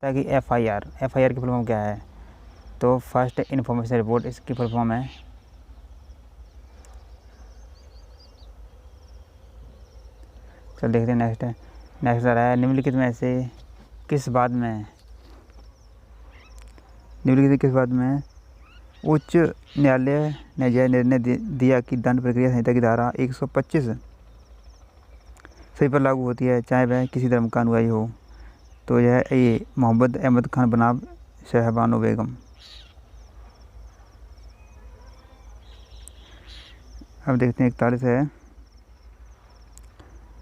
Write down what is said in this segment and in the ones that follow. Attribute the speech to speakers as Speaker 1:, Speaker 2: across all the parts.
Speaker 1: ताकि एफआईआर की full form क्या है? तो फर्स्ट इन्फॉर्मेशन रिपोर्ट इसकी फुल फॉर्म है। चल देखते हैं नेक्स्ट है। नेक्स्ट आ रहा है निम्नलिखित में से किस बात में उच्च न्यायालय ने यह निर्णय दिया कि दंड प्रक्रिया संहिता की धारा 125 सभी पर लागू होती है, चाहे वह किसी धर्म का अनुयायी हो? तो यह ए मोहम्मद अहमद खान बनाम शहबानो बेगम। अब देखते हैं 41 है।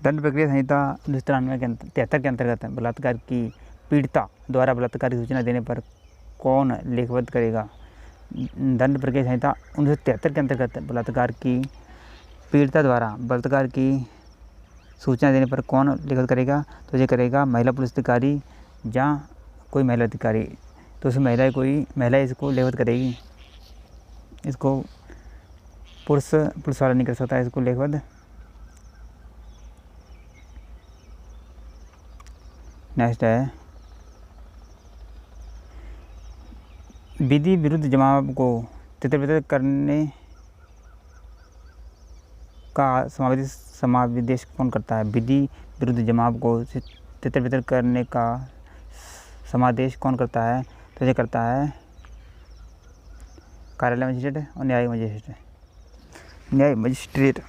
Speaker 1: दंड प्रक्रिया संहिता 1993 के अंतर्गत बलात्कार की पीड़िता द्वारा बलात्कार की सूचना देने पर कौन लेखबद्ध करेगा? दंड प्रक्रिया संहिता 1973 के अंतर्गत बलात्कार की पीड़िता द्वारा बलात्कार की सूचना देने पर कौन लेखबद्ध करेगा? तो ये करेगा महिला पुलिस अधिकारी या कोई महिला अधिकारी। तो उसमें महिला इसको लेखबद्ध करेगी। इसको पुलिस वाला नहीं कर सकता इसको लेखबद्ध। नेक्स्ट है विधि विरुद्ध जमाव को तितर करने का समावेश कौन करता है? विधि विरुद्ध जमाव को तितर करने का समादेश कौन करता है? तो ये करता है कार्यालय मजिस्ट्रेट और न्यायिक मजिस्ट्रेट।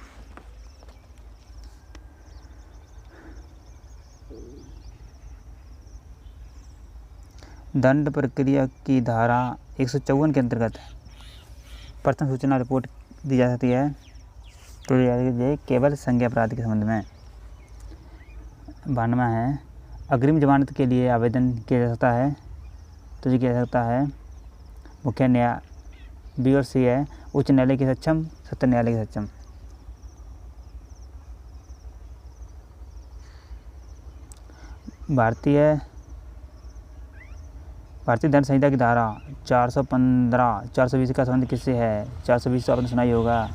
Speaker 1: दंड प्रक्रिया की धारा 154 के अंतर्गत प्रथम सूचना रिपोर्ट दी जा सकती है। तो ये केवल संज्ञा अपराध के संबंध में। 92 है अग्रिम जमानत के लिए आवेदन किया जा सकता है। तो ये किया जा सकता है मुख्य न्याय बी और सी है उच्च न्यायालय के सक्षम, सत्र न्यायालय के सक्षम। भारतीय दंड संहिता की धारा 415 420 का संबंध किससे है? 420 तो आपने सुना ही होगा।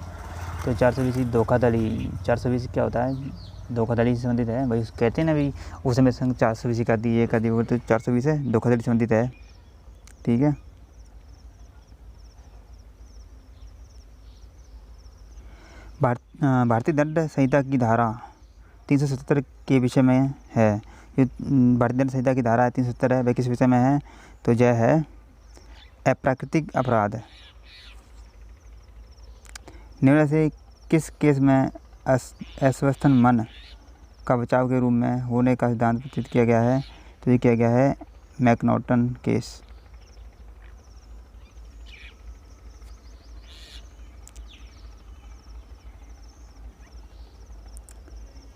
Speaker 1: तो 420 धोखाधड़ी। 420 क्या होता है? धोखाधड़ी से संबंधित है भाई। कहते हैं ना भाई उस समय संघ 420 का दी ये का दी वो, तो 420 है धोखाधड़ी संबंधित है। ठीक है। भारतीय दंड संहिता की धारा 377 के विषय में है। ये भारतीय दंड संहिता की धारा 377 है, वह किस विषय में है? तो यह है अप्राकृतिक अपराध। निम्न से किस केस में अस्वस्थ मन का बचाव के रूप में होने का सिद्धांत प्रस्तुत किया गया है? तो ये किया गया है मैकनॉटन केस।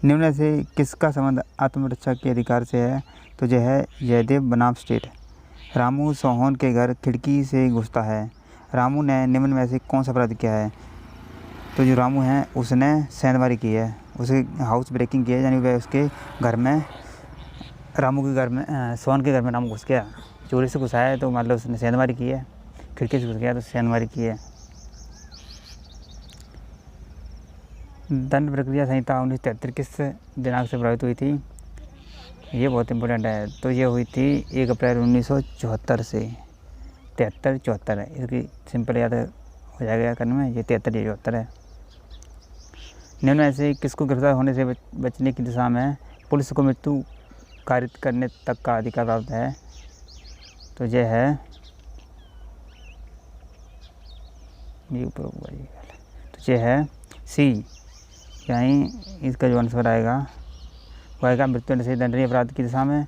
Speaker 1: निम्न से किसका संबंध आत्मरक्षा के अधिकार से है? तो यह है जयदेव बनाम स्टेट। रामू सोहन के घर खिड़की से घुसता है। रामू ने निम्न में से कौन सा अपराध किया है? तो जो रामू है उसने सेंधमारी की है, उसे हाउस ब्रेकिंग की है, यानी वह उसके घर में रामू के घर में सोहन के घर में रामू घुस गया, चोरी से घुसा है। तो मतलब उसने सेंधमारी की है, खिड़की से घुस गया तो सेंधमारी की है। दंड प्रक्रिया संहिता 1973 किस दिनांक से प्रभावित हुई थी? ये बहुत इंपॉर्टेंट है। तो ये हुई थी 1 अप्रैल 1974 से। 73-74 है, इसकी सिंपल याद हो जाएगा करने में। ये 73-74 है। निम्न में से किसको गिरफ्तार होने से बचने की दिशा में पुलिस को मृत्यु कारित करने तक का अधिकार प्राप्त है? तो यह है तो यह है सी, यानी इसका जो आंसर आएगा वो आएगा मृत्यु से दंडनीय अपराध की दिशा में,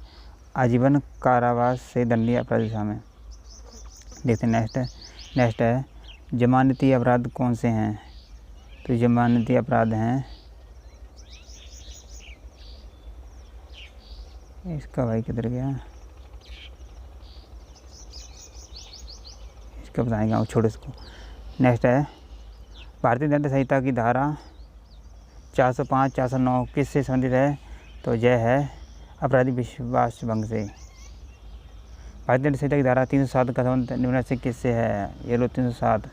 Speaker 1: आजीवन कारावास से दंडनीय अपराध की दिशा में। देखते हैं नेक्स्ट है जमानती अपराध कौन से हैं? तो जमानती अपराध हैं, इसका भाई किधर गया, इसका बताएगा छोड़ो इसको। नेक्स्ट है भारतीय दंड संहिता की धारा 405-409 किससे संबंधित है? तो यह है आपराधिक विश्वास भंग से। भारतीय दंड संहिता की धारा 307 का संबंध निम्न से किससे है? ये लो 307।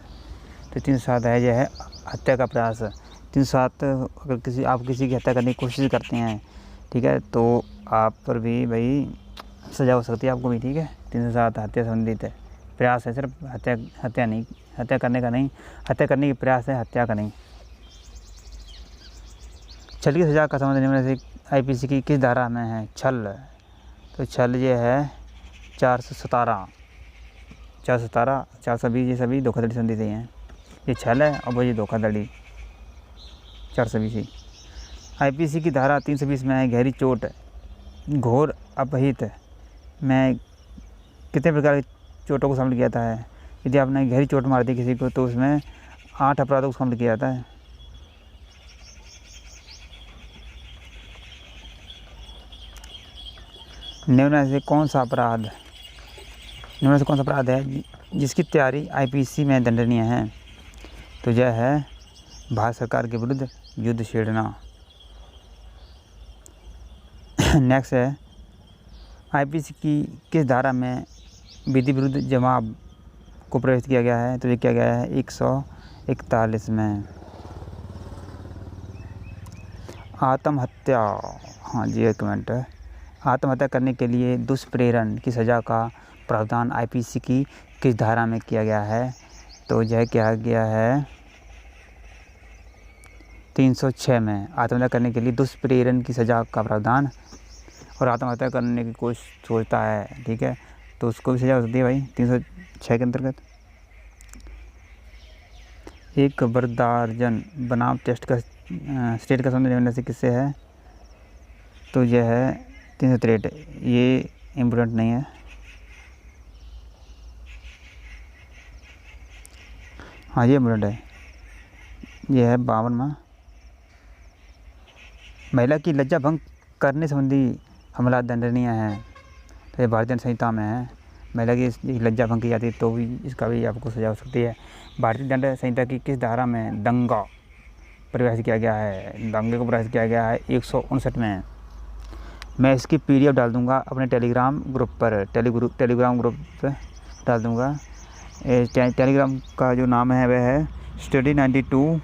Speaker 1: तो 307 है, यह है हत्या का प्रयास। 307 अगर आप किसी की हत्या करने की कोशिश करते हैं, ठीक है, तो आप पर भी भाई सज़ा हो सकती है आपको भी, ठीक है। 307 हत्या संबंधित है, प्रयास है, सिर्फ हत्या नहीं, हत्या करने का नहीं, हत्या करने की प्रयास है, हत्या का नहीं। छल की सज़ा का संबंध निम्न में से आईपीसी की किस धारा में है? छल, तो छल ये है 417, 420 ये सभी धोखाधड़ी संधि से हैं। ये छल है और वो ये धोखाधड़ी 420। आईपीसी की धारा 320 में है गहरी चोट, घोर अपहित में कितने प्रकार की चोटों को शामिल किया जाता है? यदि आपने गहरी चोट मार दी किसी को तो उसमें 8 अपराधों को शामिल किया जाता है। निम्न में से कौन सा अपराध है जिसकी तैयारी आईपीसी में दंडनीय है? तो यह है भारत सरकार के विरुद्ध युद्ध छेड़ना। नेक्स्ट है आईपीसी की किस धारा में विधि विरुद्ध जवाब को प्रवेश किया गया है? तो ये किया गया है 141 में। आत्महत्या, हाँ जी एक मिनट, आत्महत्या करने के लिए दुष्प्रेरण की सज़ा का प्रावधान आईपीसी की किस धारा में किया गया है? तो यह किया गया है 306 में। आत्महत्या करने के लिए दुष्प्रेरण की सज़ा का प्रावधान, और आत्महत्या करने की कोशिश सोचता है, ठीक है, तो उसको भी सज़ा हो सकती है भाई 306 के अंतर्गत। एक बर्दार्जन बनाम टेस्ट का स्टेट का संबंध निम्न से किससे है? तो यह है 363, ये इम्पोर्टेंट नहीं है। हाँ ये इम्पोर्टेंट है, ये है 52वां। महिला की लज्जा भंग करने संबंधी हमला दंडनीय है, तो ये भारतीय दंड संहिता में है। महिला की लज्जा भंग की जाती है तो भी इसका भी आपको सजा हो सकती है। भारतीय दंड संहिता की किस धारा में दंगा परिभाषित किया गया है? दंगे को परिभाषित किया गया है 159 में। मैं इसकी पीडीएफ डाल दूंगा अपने टेलीग्राम ग्रुप पर, टेलीग्राम ग्रुप पर डाल दूंगा। टेलीग्राम का जो नाम है वह है स्टडी 92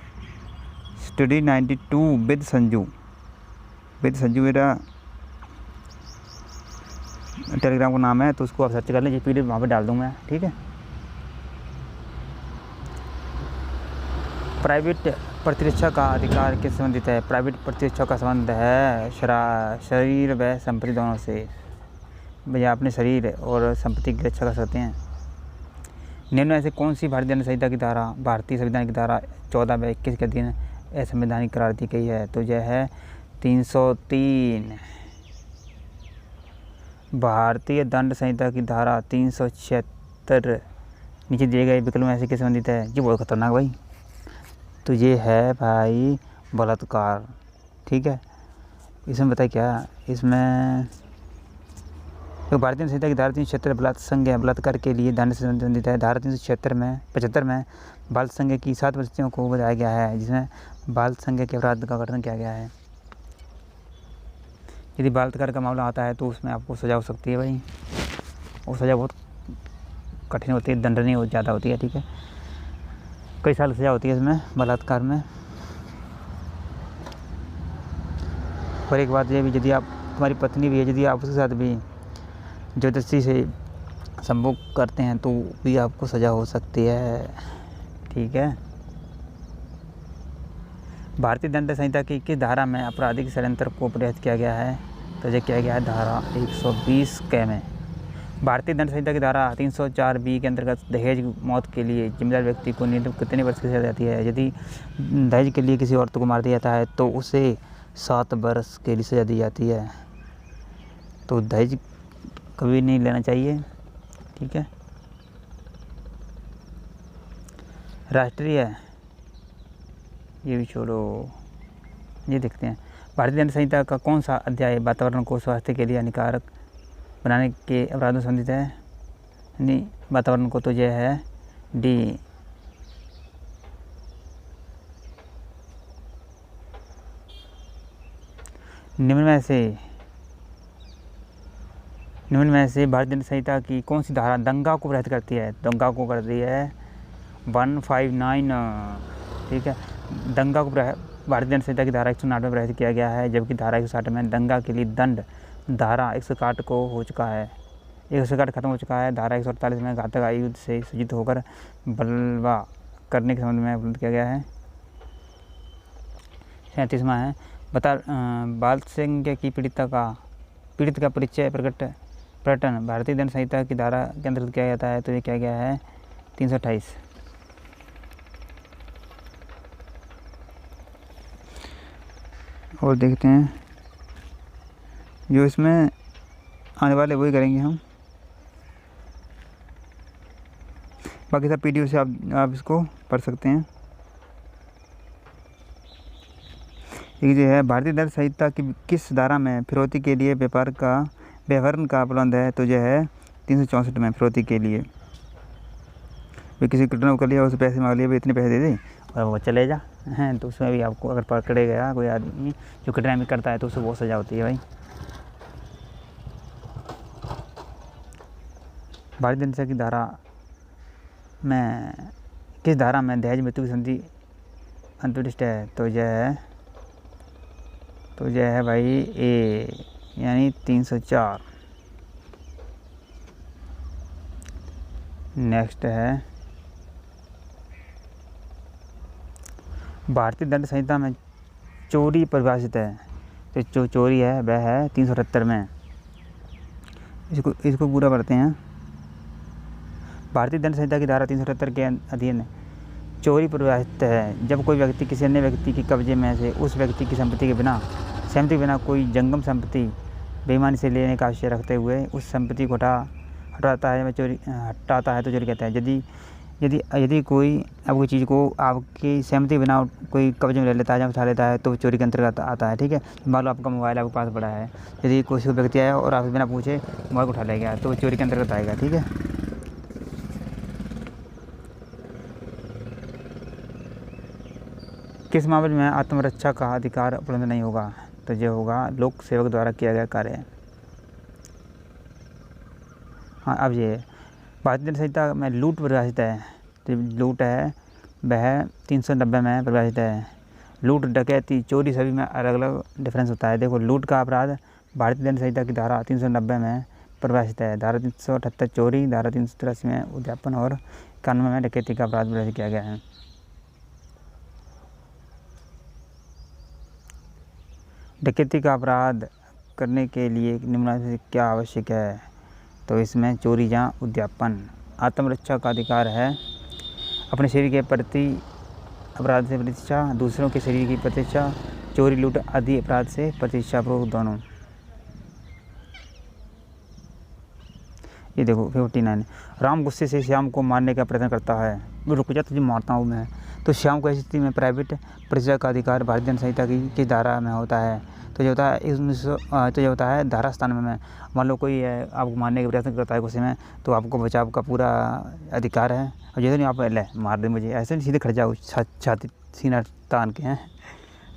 Speaker 1: विद संजू मेरा टेलीग्राम का नाम है, तो उसको आप सर्च कर लीजिए, पीडीएफ वहाँ पर डाल दूँगा, ठीक है। प्राइवेट प्रतिरक्षा का अधिकार किस संबंधित है? प्राइवेट प्रतिरक्षा का संबंध है शरीर व संपत्ति दोनों से। भैया अपने शरीर और संपत्ति की रक्षा कर सकते हैं। निम्न में से कौन सी भारतीय दंड संहिता की धारा भारतीय संविधान की धारा 14 व 21 के अधीन असंवैधानिक करार दी गई है? तो यह है 303। भारतीय दंड संहिता की धारा 376 नीचे दिए गए विकल्प में से किस संबंधित है? ये बहुत खतरनाक भाई, तो ये है भाई बलात्कार, ठीक है। इसमें बताइए क्या, इसमें तो भारतीय संहिता की धारा 376 बलात्कार के लिए दंड से संबंधित है। धारा 375 में बाल संज्ञा की 7 वस्तुओं को बताया गया है, जिसमें बाल संज्ञा के अपराध का गठन किया गया है। यदि बलात्कार का मामला आता है तो उसमें आपको सज़ा हो सकती है भाई, और सज़ा बहुत कठिन होती है, दंडनीय ज़्यादा होती है, ठीक है। कई साल सज़ा होती है इसमें बलात्कार में। और एक बात ये भी, यदि आप तुम्हारी पत्नी भी है, यदि आप उसके साथ भी ज़बरदस्ती से संभोग करते हैं तो भी आपको सज़ा हो सकती है, ठीक है। भारतीय दंड संहिता की किस धारा में आपराधिक षड्यंत्र को परिभाषित किया गया है? तो यह किया गया है धारा 120 के में। भारतीय दंड संहिता की धारा 304 बी के अंतर्गत दहेज मौत के लिए जिम्मेदार व्यक्ति को न्यूनतम कितने वर्ष की सजा जाती है? यदि दहेज के लिए किसी औरत को मार दिया जाता है तो उसे 7 वर्ष के लिए सजा दी जाती है। तो दहेज कभी नहीं लेना चाहिए, ठीक है। राष्ट्रीय, ये भी छोड़ो, ये देखते हैं। भारतीय दंड संहिता का कौन सा अध्याय वातावरण को स्वास्थ्य के लिए हानिकारक बनाने के अपराधों से संबंधित है? नहीं, वातावरण को तो यह है डी। निम्न में से भारतीय दंड संहिता की कौन सी धारा दंगा को परिभाषित करती है? दंगा को करती है 159, ठीक है। दंगा को भारतीय दंड संहिता की धारा 159 में परिभाषित किया गया है, जबकि धारा 160 में दंगा के लिए दंड धारा 160 को हो चुका है, 160 खत्म हो चुका है। धारा 148 में घातक आयु से सूचित होकर बलवा करने के संबंध में उपलब्ध किया गया है। 37वां है, बता बाल सिंह की पीड़ित का परिचय प्रकटन भारतीय दंड संहिता की धारा के अंतर्गत किया जाता है, तो ये क्या गया है 328। और देखते हैं जो इसमें आने वाले वही करेंगे हम, बाकी सब पीडीएफ से आप इसको पढ़ सकते हैं। एक जो है भारतीय दंड संहिता की किस धारा में फिरौती के लिए व्यवहार का उपलब्ध है, तो जो है 364 में फिरौती के लिए भी किसी किडनैप कर लिया, उसे पैसे मांग लिए, भी इतने पैसे दे दे और वो चले जा हैं, तो उसमें भी आपको अगर पकड़े गया कोई आदमी जो किडनैपिंग करता है तो उसे बहुत सज़ा होती है भाई। भारतीय दंड संहिता की धारा में किस धारा में दहेज मृत्यु की संधि अंतर्दिष्ट है, तो यह है भाई ए यानी 304। नेक्स्ट है भारतीय दंड संहिता में चोरी परिभाषित है, तो जो चोरी है वह है 378 में। इसको पूरा करते हैं। भारतीय दंड संहिता की धारा 378 के अधीन चोरी परिभाषित है जब कोई व्यक्ति किसी अन्य व्यक्ति के कब्जे में से उस व्यक्ति की संपत्ति के बिना सहमति के बिना कोई जंगम संपत्ति बेईमानी से लेने का आशय रखते हुए उस संपत्ति को हटाता है, हटाता है तो चोरी कहता है। यदि कोई आपकी चीज़ को आपकी सहमति के बिना कोई कब्जे में ले लेता है या उठा लेता है तो चोरी के अंतर्गत आता है, ठीक है। मान लो आपका मोबाइल आपके पास पड़ा है, यदि कोई व्यक्ति आया और आप बिना पूछे मोबाइल को उठा ले गया तो वो चोरी के अंतर्गत आएगा, ठीक है। किस मामले में आत्मरक्षा का अधिकार उपलब्ध नहीं होगा, तो ये होगा लोक सेवक द्वारा किया गया कार्य। हाँ, अब ये भारतीय दंड संहिता में लूट परिभाषित है, तो लूट है वह 390 में परिभाषित है। लूट, डकैती, चोरी सभी में अलग अलग डिफरेंस होता है। देखो, लूट का अपराध भारतीय दंड संहिता की धारा 390 में परिभाषित है। धारा 378 चोरी, धारा 383 में उद्यापन और 91 में डकैती का अपराध परिभाषित किया गया है। डकैती का अपराध करने के लिए निम्नलिखित में से क्या आवश्यक है, तो इसमें चोरी या उद्यापन। आत्मरक्षा का अधिकार है, अपने शरीर के प्रति अपराध से प्रतिष्ठा, दूसरों के शरीर की प्रतिष्ठा, चोरी लूट आदि अपराध से प्रतिष्ठापूर्वक दोनों। ये देखो 59, राम गुस्से से श्याम को मारने का प्रयत्न करता है। रुक जा, तुझे मारता हूँ मैं। तो श्याम को ऐसी स्थिति में प्राइवेट प्रतिष्ठा का अधिकार भारतीय दंड संहिता की धारा में होता है, तो ये होता है 1900, तो ये होता है धारा 97 में। मान लो कोई आपको मारने का प्रयत्न करता है गुस्से में, तो आपको बचाव का पूरा अधिकार है। और जैसे नहीं आप ले मार दे मुझे, ऐसे नहीं, सीधे खड़ जाओ छाती सीना तान के हैं,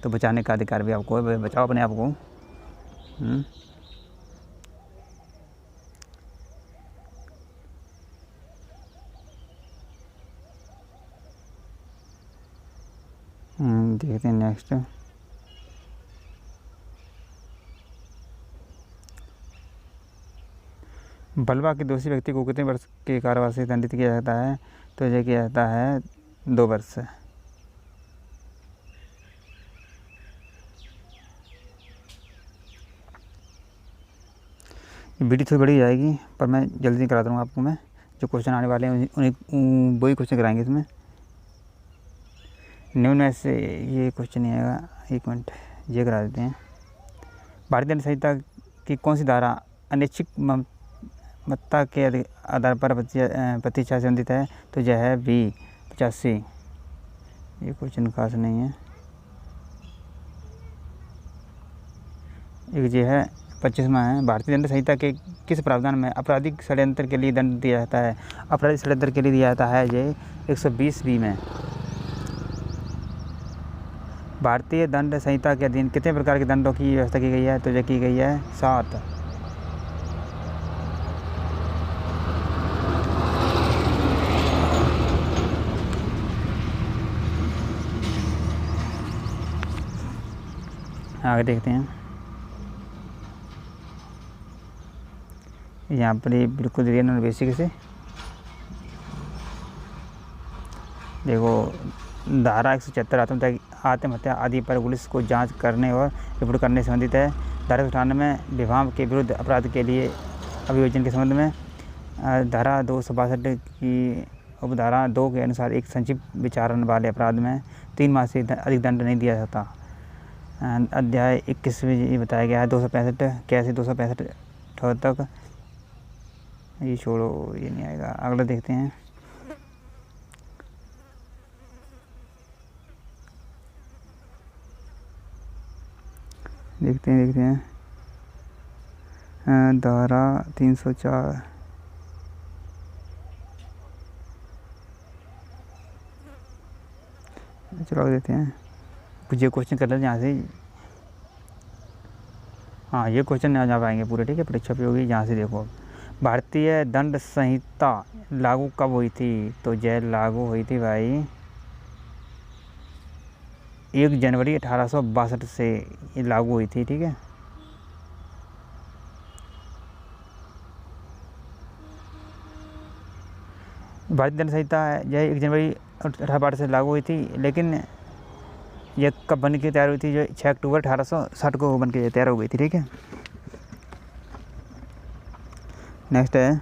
Speaker 1: तो बचाने का अधिकार भी आपको है, बचाओ अपने आप को। देखते हैं नेक्स्ट। बलवा के दोषी व्यक्ति को कितने वर्ष के कारावास से दंडित किया जाता है, तो यह किया जाता है 2 वर्ष। वीडियो थोड़ी बड़ी जाएगी, पर मैं जल्दी करा दूँगा आपको। मैं जो क्वेश्चन आने वाले हैं उन्हें वही क्वेश्चन कराएंगे इसमें। निम्न में से ये क्वेश्चन नहीं आएगा, 1 मिनट ये करा देते हैं। भारतीय दंड संहिता की कौन सी धारा अनैच्छिक ममता के आधार पर प्रतिष्ठा से संबंधित है, तो यह है B 85। ये क्वेश्चन खास नहीं है। एक ये है 25वां है, भारतीय दंड संहिता के किस प्रावधान में आपराधिक षड्यंत्र के लिए दंड दिया जाता है। आपराधिक षड्यंत्र के लिए दिया जाता है ये 120B में। भारतीय दंड संहिता के अधीन कितने प्रकार के दंडों की व्यवस्था की गई है, तो यह की गई है 7। आगे देखते हैं। यहाँ पर ये बिल्कुल रियल और बेसिक से देखो, धारा 176 आत्महत्या आदि पर पुलिस को जांच करने और रिपोर्ट करने से संबंधित है। धारा 198 में विभाग के विरुद्ध अपराध के लिए अभियोजन के संबंध में। धारा 262 की उपधारा 2 के अनुसार एक संक्षिप्त विचारण वाले अपराध में 3 माह से अधिक दंड नहीं दिया जाता। अध्याय 21 में ये बताया गया है 265 कैसे 265 तक, ये छोड़ो, ये नहीं आएगा, अगला देखते हैं। देखते हैं धारा 304 चलो देते हैं। कुछ ये क्वेश्चन कर लेते हैं यहाँ से। हाँ, ये क्वेश्चन नहीं जा पाएंगे पूरे, ठीक है, परीक्षा पे होगी। यहाँ से देखो, भारतीय दंड संहिता लागू कब हुई थी? तो यह लागू हुई थी भाई 1 जनवरी 1862 से ये लागू हुई थी, ठीक है। भारतीय दंड संहिता यह 1 जनवरी 1862 से लागू हुई थी, लेकिन यह कब बन के तैयार हुई थी? जो 6 अक्टूबर 1860 को बन के तैयार हो गई थी, ठीक है। नेक्स्ट है,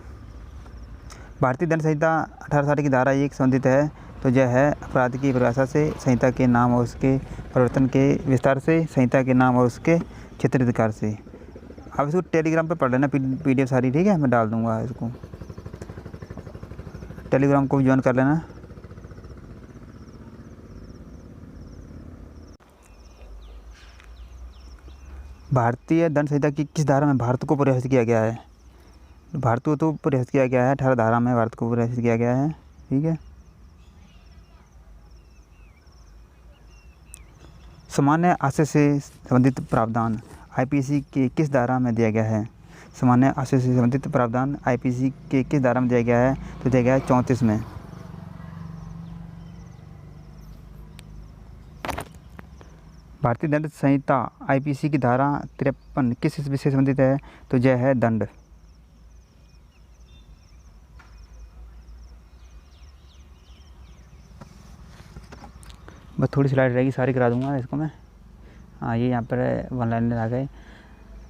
Speaker 1: भारतीय दंड संहिता 1860 की धारा 1 संबंधित है, तो यह है अपराध की परिभाषा से, संहिता के नाम और उसके परिवर्तन के विस्तार से, संहिता के नाम और उसके क्षेत्राधिकार से। आप इसको टेलीग्राम पर पढ़ लेना, PDF सारी, ठीक है, मैं डाल दूँगा इसको, टेलीग्राम को भी ज्वाइन कर लेना। भारतीय दंड संहिता की किस धारा में भारत को परिभाषित किया गया है? भारत को तो परिभाषित किया गया है 18 धारा में भारत को परिभाषित किया गया है, ठीक है। सामान्य आशय से संबंधित प्रावधान IPC के किस धारा में दिया गया है? सामान्य आशय से संबंधित प्रावधान IPC के किस धारा में दिया गया है? तो दिया गया है 34 में। भारतीय दंड संहिता IPC की धारा 53 किस विषय से संबंधित है? तो यह है दंड। बस थोड़ी स्लाइड रहेगी, सारी करा दूंगा इसको मैं। हाँ, ये यहाँ पर 1 लाइन आ गए।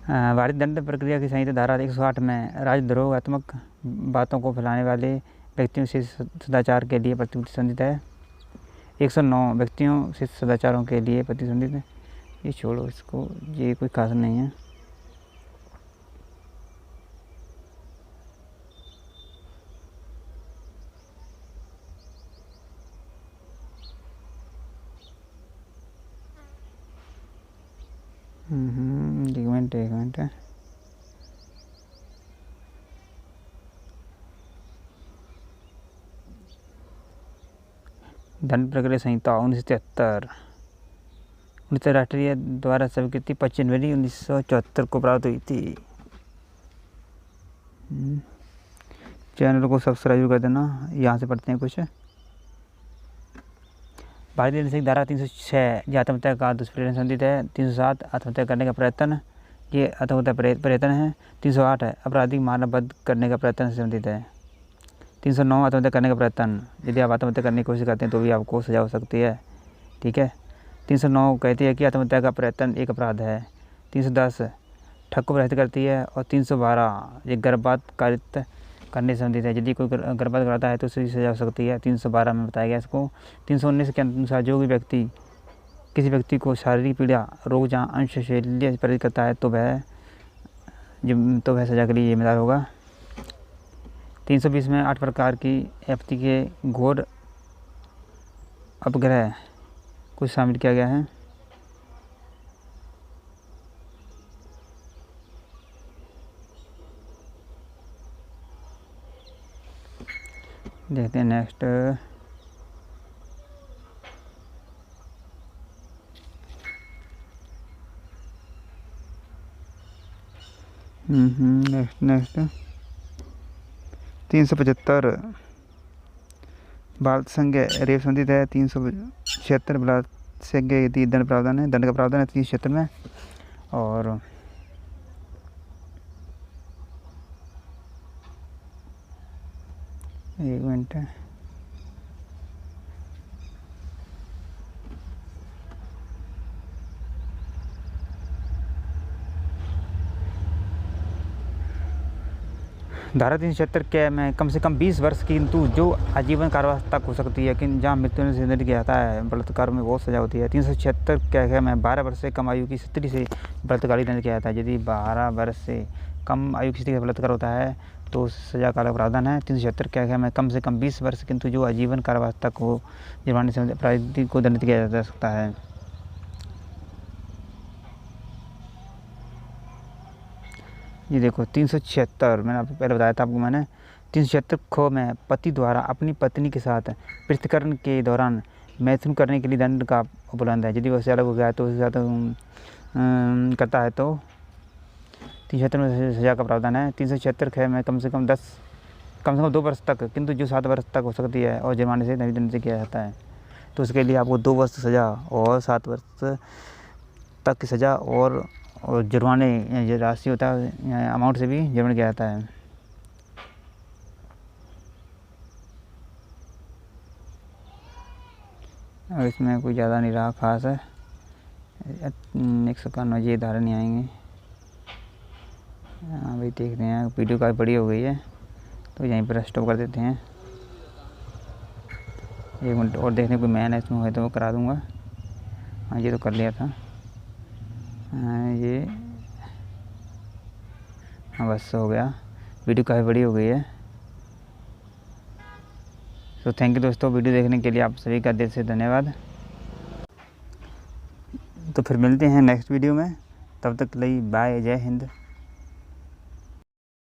Speaker 1: भारतीय दंड प्रक्रिया की संहिता धारा 160 में राजद्रोहात्मक बातों को फैलाने वाले व्यक्तियों से सदाचार के लिए प्रतिबंधित है। 109 व्यक्तियों से सदाचारों के लिए प्रतिबंधित है। ये छोड़ो इसको, ये कोई खास नहीं है। एक मिनट है। दंड प्रक्रिया संहिता 1973 राष्ट्रीय द्वारा स्वीकृति 25 जनवरी 1974 को प्राप्त हुई थी। चैनल को सब्सक्राइब कर देना। यहाँ से पढ़ते हैं कुछ। भारतीय दंड संहिता धारा 306 यह आत्महत्या का दुष्प्रेरण संबंधित है। 307 आत्महत्या करने का प्रयत्न, ये आत्महत्या प्रयत्न है। 308 आपराधिक मानववध करने का प्रयत्न से संबंधित है। 309 आत्महत्या करने का प्रयत्न, यदि आप आत्महत्या करने की कोशिश करते हैं तो भी आपको सजा हो सकती है, ठीक है। 309 कहती है कि आत्महत्या का प्रयत्न एक अपराध है। 310 ठग को प्रभावित करती है। और 312 ये गर्भपात कारित करने से संबंधित है, यदि कोई गर्भपात कराता है तो उसकी सजा हो सकती है। 312 में बताया गया इसको। 319 के अनुसार जो भी व्यक्ति किसी व्यक्ति को शारीरिक पीड़ा, रोग जहाँ अंश शैल्य प्रेरित करता है तो वह सजा के लिए जिम्मेदार होगा। 320 में 8 प्रकार की आपत्ति के घोर अपग्रह कुछ शामिल किया गया है। देखते हैं नेक्स्ट। नेक्स्ट 375 बाल संज्ञ रेप संबंधित है। 376 बाल संज्ञ दंड प्रावधान है, दंड का प्रावधान है 376 में। और एक मिनट। धारा 376 क्या में कम से कम 20 वर्ष की किंतु जो आजीवन कारावास तक हो सकती है, कि जहाँ मृत्यु से दंड किया जाता है, बलात्कार में बहुत सजा होती है। 376 क्या है में 12 वर्ष से कम आयु की स्त्री से बलात्कारी दंड किया जाता है। यदि 12 वर्ष से कम आयु की स्त्री का बलात्कार होता है तो सजा का प्रावधान है। 376 क्या है में कम से कम 20 वर्ष किंतु जो आजीवन कारावास तक हो जुर्माने से अपराधी को दंडित किया जा सकता है। ये देखो 376, मैंने आपको पहले बताया था आपको मैंने। 376 ख में पति द्वारा अपनी पत्नी के साथ पृथ्वीकरण के दौरान मैथुन करने के लिए दंड का उपलब्ध है। यदि वह अलग हो गया तो उसके साथ करता है तो 376 में सजा का प्रावधान है। 376 ख में कम से कम 2 वर्ष तक किंतु जो 7 वर्ष तक हो सकती है और जुर्माने से दंड से किया जाता है। तो उसके लिए आपको 2 वर्ष सज़ा और 7 वर्ष तक की सज़ा और जुर्माने जो राशि होता है अमाउंट से भी जुर्माना किया जाता है। और इसमें कोई ज़्यादा नहीं रहा खास है। 191 ये धारा नहीं आएंगे। हाँ भाई देखते हैं, वीडियो काफ़ी बड़ी हो गई है तो यहीं पर स्टॉप कर देते हैं। 1 मिनट और देखने को मैन है इसमें है तो वो करा दूँगा। हाँ ये तो कर लिया था। ये हाँ बस हो गया। वीडियो काफ़ी बड़ी हो गई है। तो थैंक यू दोस्तों, वीडियो देखने के लिए आप सभी का दिल से धन्यवाद। तो फिर मिलते हैं नेक्स्ट वीडियो में, तब तक के लिए बाय, जय हिंद।